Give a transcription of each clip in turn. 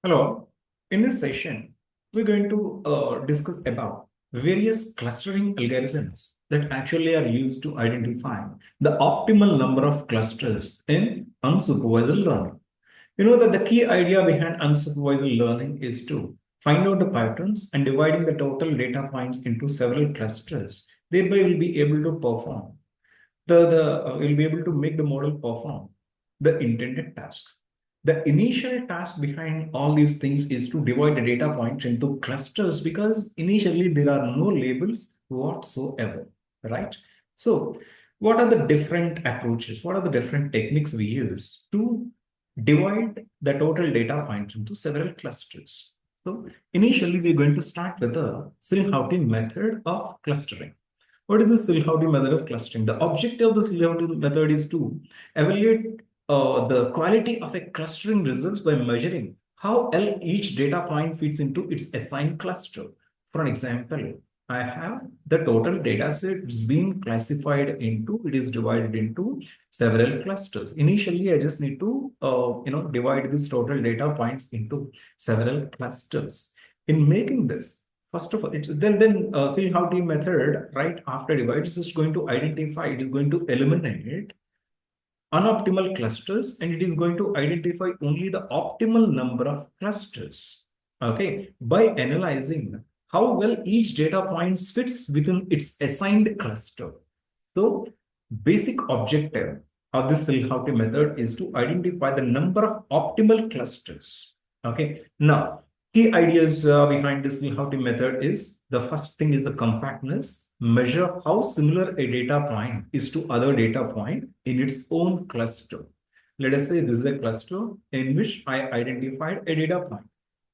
Hello. In this session, we're going to discuss about various clustering algorithms that actually are used to identify the optimal number of clusters in unsupervised learning. You know that the key idea behind unsupervised learning is to find out the patterns and dividing the total data points into several clusters. Thereby, we'll be able to perform we'll be able to make the model perform the intended task. The initial task behind all these things is to divide the data points into clusters because initially there are no labels whatsoever, right? So, what are the different approaches? What are the different techniques we use to divide the total data points into several clusters? So, initially, we're going to start with the Srihauti method of clustering. What is the Silhouette method of clustering? The objective of the Silhouette method is to evaluate the quality of a clustering results by measuring how well each data point fits into its assigned cluster. For an example, I have the total data set is being classified into, it is divided into several clusters. Initially, I just need to, divide this total data points into several clusters. In making this, first of all, see how the method right after divide is just going to identify, it is going to eliminate unoptimal clusters and it is going to identify only the optimal number of clusters. Okay, by analyzing how well each data point fits within its assigned cluster. So, basic objective of this Silhouette method is to identify the number of optimal clusters. Okay, now key ideas behind this Silhouette method is the first thing is the compactness. Measure how similar a data point is to other data point in its own cluster. Let us say this is a cluster in which I identified a data point.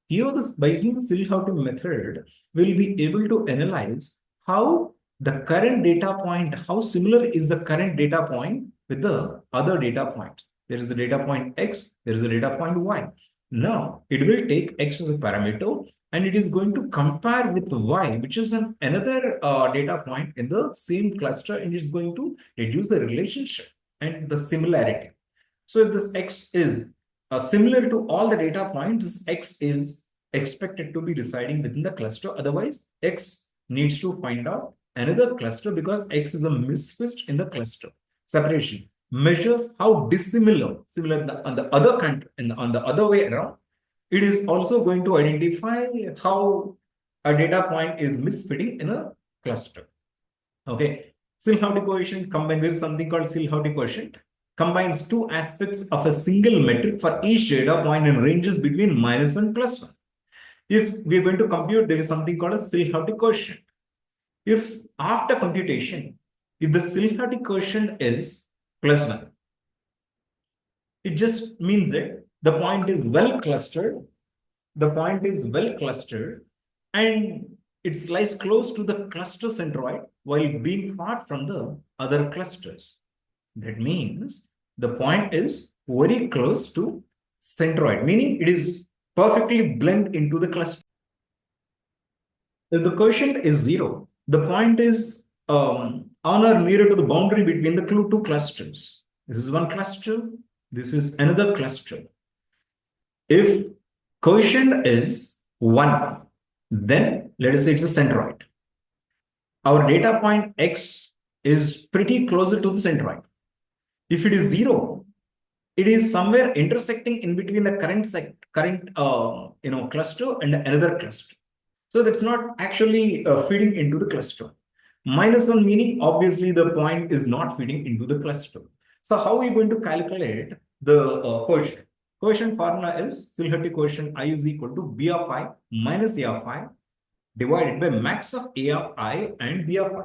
Here, this by using the Silhouette method, we'll be able to analyze how the current data point, how similar is the current data point with the other data points. There is the data point X, there is the data point Y. Now, it will take X as a parameter and it is going to compare with Y, which is another data point in the same cluster, and it's going to reduce the relationship and the similarity. So if this X is similar to all the data points, this X is expected to be residing within the cluster. Otherwise, X needs to find out another cluster because X is a misfit in the cluster. Separation measures how dissimilar, similar on the other country, on the other way around. It is also going to identify how a data point is misfitting in a cluster. Okay, Silhouette quotient combined. There is something called Silhouette quotient. Combines two aspects of a single metric for each data point and ranges between -1 and +1. If we are going to compute, there is something called a Silhouette quotient. If after computation, if the Silhouette quotient is +1, it just means that the point is well clustered. The point is well clustered and it lies close to the cluster centroid while being far from the other clusters. That means the point is very close to centroid, meaning it is perfectly blend into the cluster. If the quotient is 0, the point is on or nearer to the boundary between the two clusters. This is one cluster, this is another cluster. If quotient is 1, then let us say it's a centroid. Our data point X is pretty closer to the centroid. If it is 0, it is somewhere intersecting in between the current cluster and another cluster. So that's not actually feeding into the cluster. -1 meaning obviously the point is not feeding into the cluster. So how are we going to calculate the quotient? Quotient formula is Silhouette quotient I is equal to B of I minus A of I divided by max of A of I and B of I.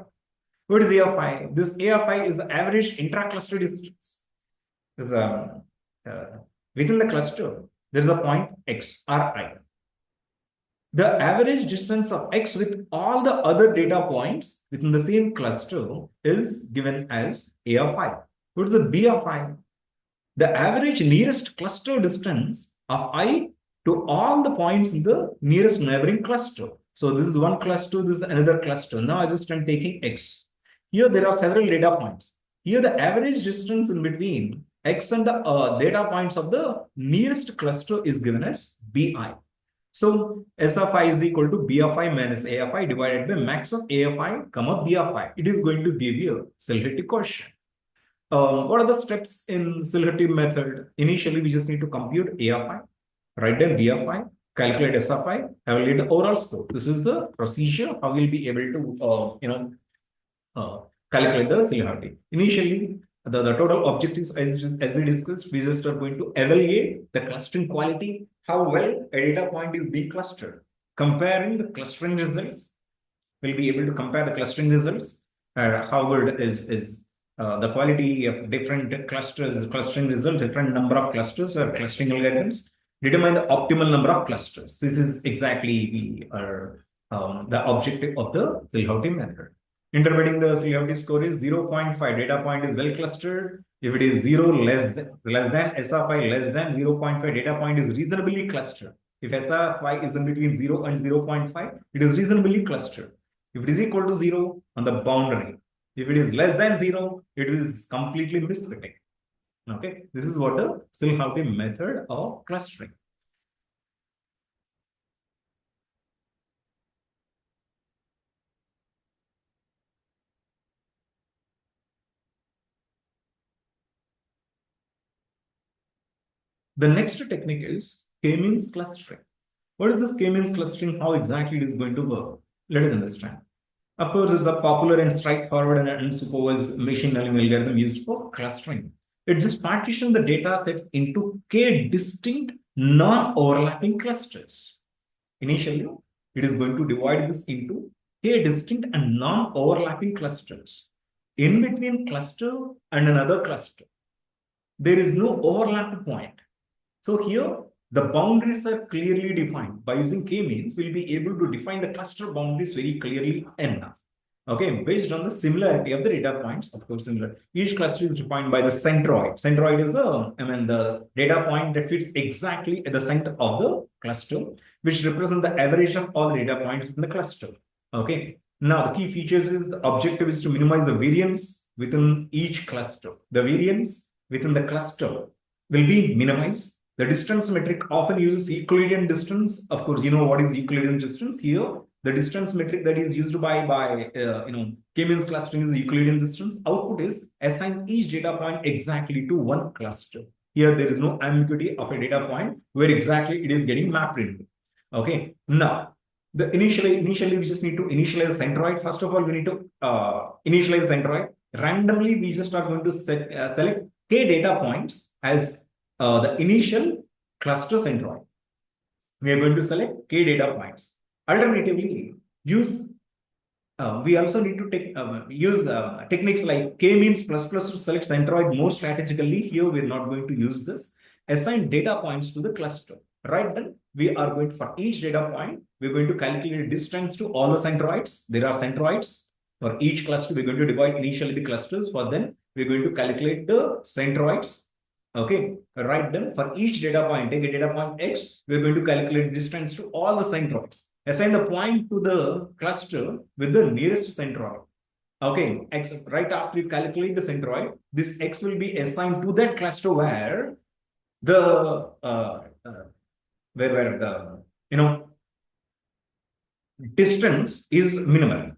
What is A of I? This A of I is the average intra-cluster distance. Within the cluster, there is a point X or I. The average distance of X with all the other data points within the same cluster is given as A of I. What is the B of I? The average nearest cluster distance of I to all the points in the nearest neighboring cluster. So this is one cluster, this is another cluster. Now I just am taking X. Here there are several data points. Here the average distance in between X and the data points of the nearest cluster is given as Bi. So S of I is equal to B of I minus A of I divided by max of A of I comma B of I. It is going to give you a Silhouette quotient. What are the steps in Silhouette method? Initially, we just need to compute A of I, write down B of I, calculate S of I, evaluate the overall score. This is the procedure how we'll be able to calculate the Silhouette. Initially, the total objectives as we discussed, we just are going to evaluate the clustering quality, how well a data point is being clustered. Comparing the clustering results, we'll be able to compare the clustering results. How good is the quality of different clusters, clustering results, different number of clusters or clustering algorithms, determine the optimal number of clusters. This is exactly the objective of the Silhouette method. Interpreting the Silhouette score is 0.5 data point is well clustered. If it is 0 less than S of I less than 0.5 data point is reasonably clustered. If S of I is in between 0 and 0.5, it is reasonably clustered. If it is equal to 0 on the boundary, if it is less than 0, it is completely misfitting. Okay, this is what the Silhouette method of clustering. The next technique is K-means clustering. What is this K-means clustering? How exactly it is going to work? Let us understand. Of course, it's a popular and straightforward and unsupervised machine learning algorithm used for clustering. It just partitions the data sets into K distinct non-overlapping clusters. Initially, it is going to divide this into K distinct and non-overlapping clusters. In between cluster and another cluster, there is no overlap point. So here, the boundaries are clearly defined. By using K-means, we'll be able to define the cluster boundaries very clearly enough. Okay, based on the similarity of the data points, of course, similar. Each cluster is defined by the centroid. Centroid is the data point that fits exactly at the center of the cluster, which represents the average of all the data points in the cluster. Okay. Now, the key features is the objective is to minimize the variance within each cluster. The variance within the cluster will be minimized. The distance metric often uses Euclidean distance. Of course, you know what is Euclidean distance here. The distance metric that is used by K-means clustering is Euclidean distance. Output is assigns each data point exactly to one cluster. Here, there is no ambiguity of a data point where exactly it is getting mapped into. Okay. Now, initially we just need to initialize centroid. First of all, we need to initialize centroid. Randomly, we just are going to select K data points as the initial cluster centroid. We are going to select K data points. Alternatively, we also need to use techniques like K-means plus plus to select centroid more strategically. Here, we're not going to use this. Assign data points to the cluster. Right then, we are going to, for each data point, we're going to calculate distance to all the centroids. There are centroids. For each cluster, we're going to divide initially the clusters. For then, we're going to calculate the centroids. Okay, right then, for each data point, take a data point X, we're going to calculate distance to all the centroids. Assign the point to the cluster with the nearest centroid. Okay, X, right after you calculate the centroid, this X will be assigned to that cluster where the distance is minimal.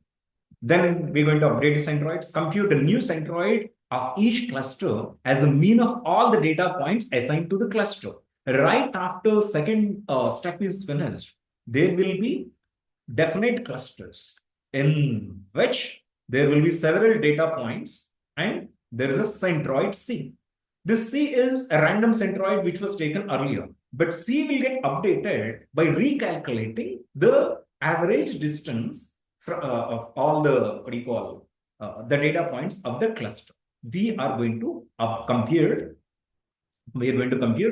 Then we're going to update the centroids, compute a new centroid of each cluster as the mean of all the data points assigned to the cluster. Right after second step is finished, there will be definite clusters in which there will be several data points and there is a centroid C. This C is a random centroid which was taken earlier, but C will get updated by recalculating the average distance of all the the data points of the cluster. We are going to compute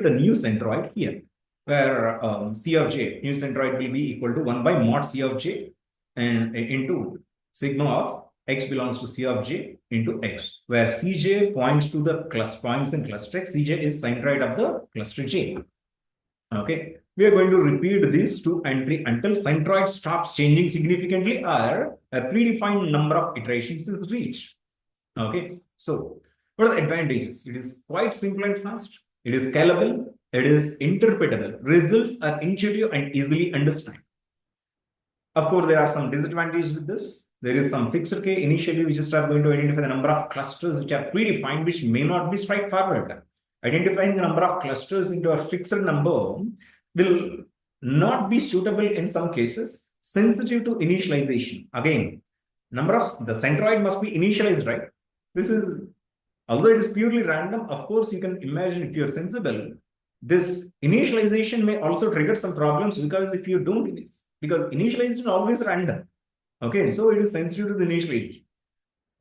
the new centroid here, where C of j, new centroid will be equal to 1 by mod C of j and into sigma of x belongs to C of j into x, where Cj points to the points in cluster X. Cj is centroid of the cluster J. Okay, we are going to repeat these two entry until centroid stops changing significantly or a predefined number of iterations is reached. Okay, so What are the advantages? It is quite simple and fast. It is scalable. It is interpretable. Results are intuitive and easily understood. Of course, there are some disadvantages with this. There is some fixed K. Initially, we just are going to identify the number of clusters which are predefined, which may not be straightforward. Identifying the number of clusters into a fixed number will not be suitable in some cases, sensitive to initialization. Again, number of the centroid must be initialized, right? This is, although it is purely random, of course, you can imagine if you're sensible, this initialization may also trigger some problems because if you don't, because initialization is always random. Okay, so it is sensitive to the initialization.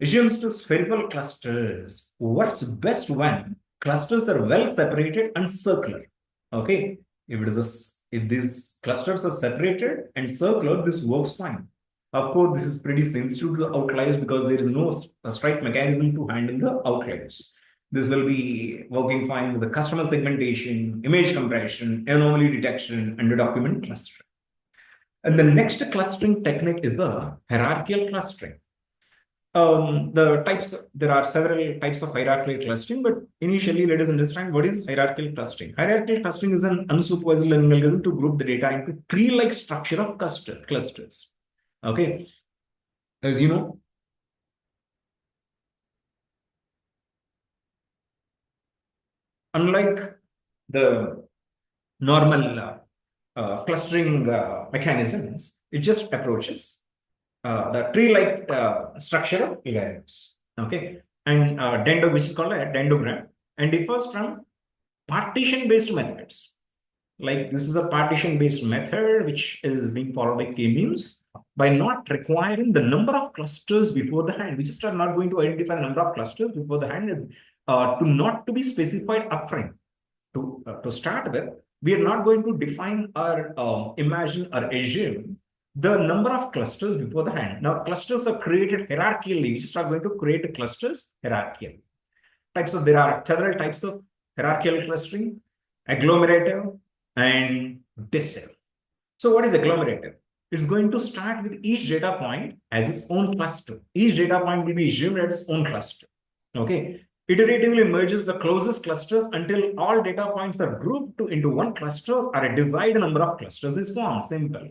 Assumes to spherical clusters. What's best when clusters are well separated and circular? Okay, if these clusters are separated and circular, this works fine. Of course, this is pretty sensitive to the outliers because there is no straight mechanism to handle the outliers. This will be working fine with the customer segmentation, image compression, anomaly detection, and the document clustering. And the next clustering technique is the hierarchical clustering. There are several types of hierarchical clustering, but initially let us understand what is hierarchical clustering. Hierarchical clustering is an unsupervised learning algorithm to group the data into tree-like structure of clusters. Okay, as you know, unlike the normal clustering mechanisms, it just approaches the tree-like structure of algorithms. Okay, and which is called a dendrogram, and differs from partition-based methods. Like this is a partition-based method which is being followed by k-means by not requiring the number of clusters before the hand. We just are not going to identify the number of clusters before the hand to be specified upfront. To start with, we are not going to define or imagine or assume the number of clusters before the hand. Now, clusters are created hierarchically. We just are going to create clusters hierarchically. There are several types of hierarchical clustering: agglomerative and decisive. So, what is agglomerative? It's going to start with each data point as its own cluster. Each data point will be assumed as its own cluster. Okay. Iteratively merges the closest clusters until all data points are grouped into one cluster or a desired number of clusters is formed. Simple.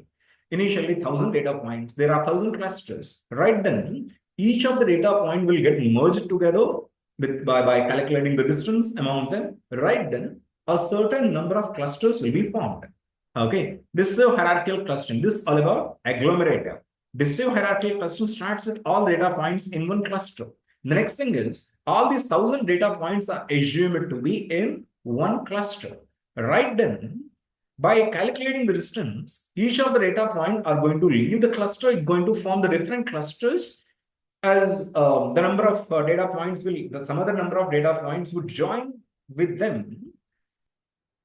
Initially, 1,000 data points. There are 1,000 clusters. Right then, each of the data point will get merged together by calculating the distance among them. Right then, a certain number of clusters will be formed. Okay, this is hierarchical clustering. This is all about agglomerative. Decisive hierarchical clustering starts with all data points in one cluster. The next thing is all these 1,000 data points are assumed to be in one cluster. Right then, by calculating the distance, each of the data points are going to leave the cluster. It's going to form the different clusters as the number of data points some other number of data points would join with them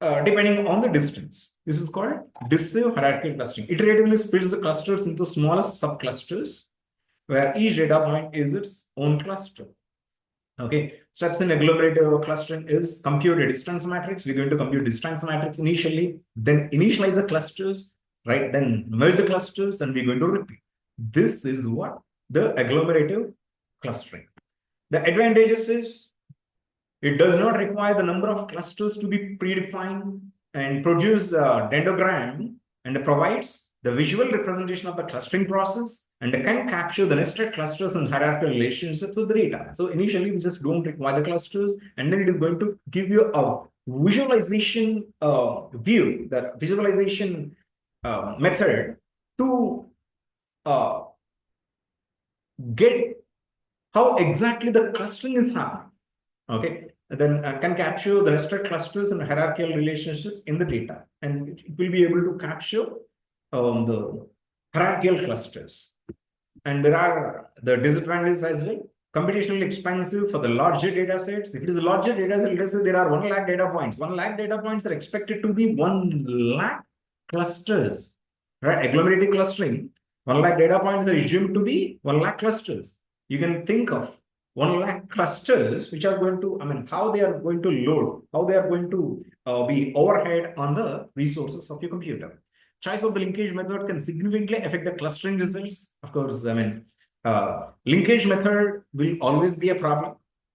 depending on the distance. This is called decisive hierarchical clustering. Iteratively splits the clusters into smallest subclusters where each data point is its own cluster. Okay, steps in agglomerative clustering is compute a distance matrix. We're going to compute distance matrix initially, then initialize the clusters, right? Then merge the clusters, and we're going to repeat. This is what the agglomerative clustering. The advantages is it does not require the number of clusters to be predefined and produce a dendrogram and provides the visual representation of the clustering process and can capture the nested clusters and hierarchical relationships of the data. So initially, we just don't require the clusters, and then it is going to give you a visualization view, that visualization method to get how exactly the clustering is happening. Okay, then can capture the nested clusters and hierarchical relationships in the data, and it will be able to capture the hierarchical clusters. And there are the disadvantages as well. Computationally expensive for the larger data sets. If it is a larger data set, let's say there are 1 lakh data points. 1 lakh data points are expected to be 1 lakh clusters, right? Agglomerative clustering. 1 lakh data points are assumed to be 1 lakh clusters. You can think of 1 lakh clusters, which are going to, how they are going to load, how they are going to be overhead on the resources of your computer. Choice of the linkage method can significantly affect the clustering results. Of course, linkage method will always be a problem.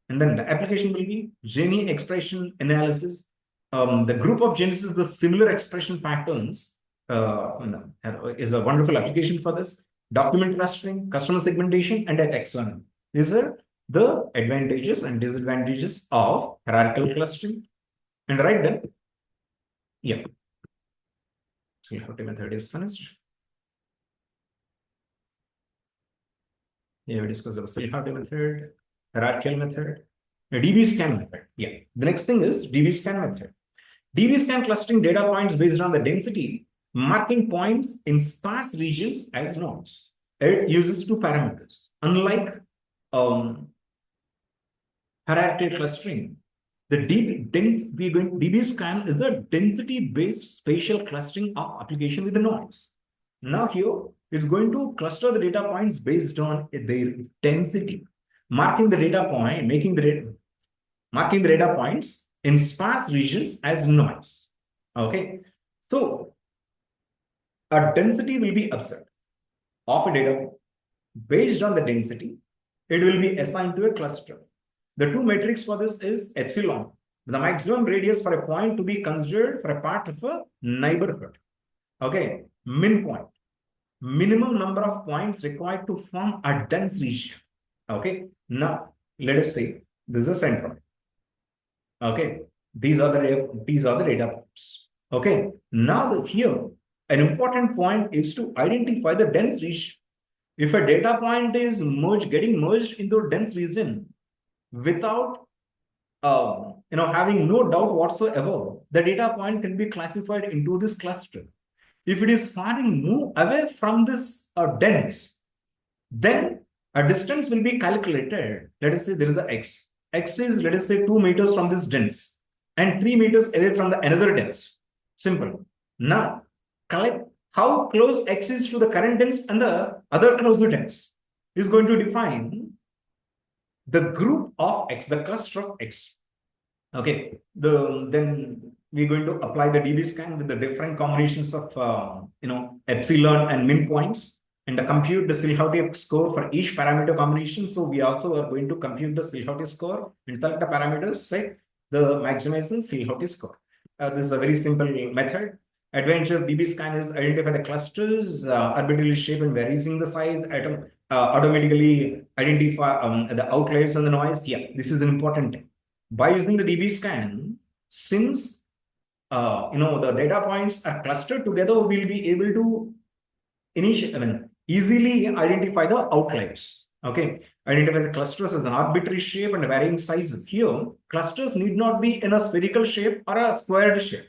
And then the application will be Gini expression analysis. The group of genes, the similar expression patterns is a wonderful application for this. Document clustering, customer segmentation, and XML. These are the advantages and disadvantages of hierarchical clustering. And right then, yeah. CLHT method is finished. Yeah, we discussed the CLHT method, hierarchical method, the DB-scan method. Yeah. The next thing is DB-scan method. DB-scan clustering data points based on the density, marking points in sparse regions as nodes. It uses two parameters. Unlike hierarchical clustering, the DB-scan is the density-based spatial clustering of application with the nodes. Now here, it's going to cluster the data points based on their density, marking the data points in sparse regions as noise. Okay, so a density will be observed of a data point. Based on the density, it will be assigned to a cluster. The two metrics for this is epsilon, the maximum radius for a point to be considered for a part of a neighborhood. Okay, min point, minimum number of points required to form a dense region. Okay, now let us say this is a centroid. Okay, these are the data points. Okay, now here an important point is to identify the dense region. If a data point is getting merged into a dense region without having no doubt whatsoever, the data point can be classified into this cluster. If it is far away from this dense, then a distance will be calculated. Let us say there is a x. X is, let us say, 2 meters from this dense and 3 meters away from the another dense. Simple. Now, collect how close x is to the current dense and the other closer dense is going to define the group of x, the cluster of x. Okay, then we're going to apply the DB-scan with the different combinations of epsilon and min points, and compute the CLHT score for each parameter combination. So we also are going to compute the CLHT score and select the parameters, set the maximization CLHT score. This is a very simple method. Advantage of DB-scan is identify the clusters, arbitrarily shape and varying the size, automatically identify the outliers and the noise. Yeah, this is an important thing. By using the DB-scan, since the data points are clustered together, we'll be able to easily identify the outliers. Okay, identify the clusters as an arbitrary shape and varying sizes. Here, clusters need not be in a spherical shape or a squared shape.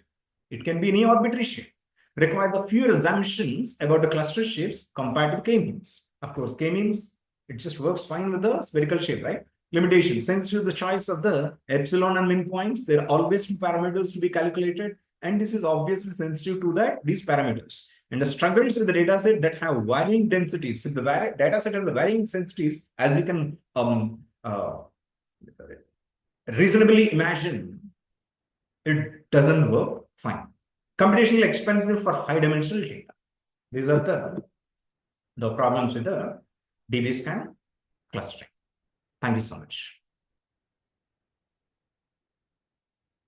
It can be any arbitrary shape. Require the fewer assumptions about the cluster shapes compared to k-means. Of course, k-means, it just works fine with the spherical shape, right? Limitation, sensitive to the choice of the epsilon and min points, there are always two parameters to be calculated, and this is obviously sensitive to these parameters. And the struggles with the data set that have varying densities. If the data set has the varying densities, as you can reasonably imagine, it doesn't work fine. Computationally expensive for high dimensional data. These are the problems with the DB-scan clustering. Thank you so much.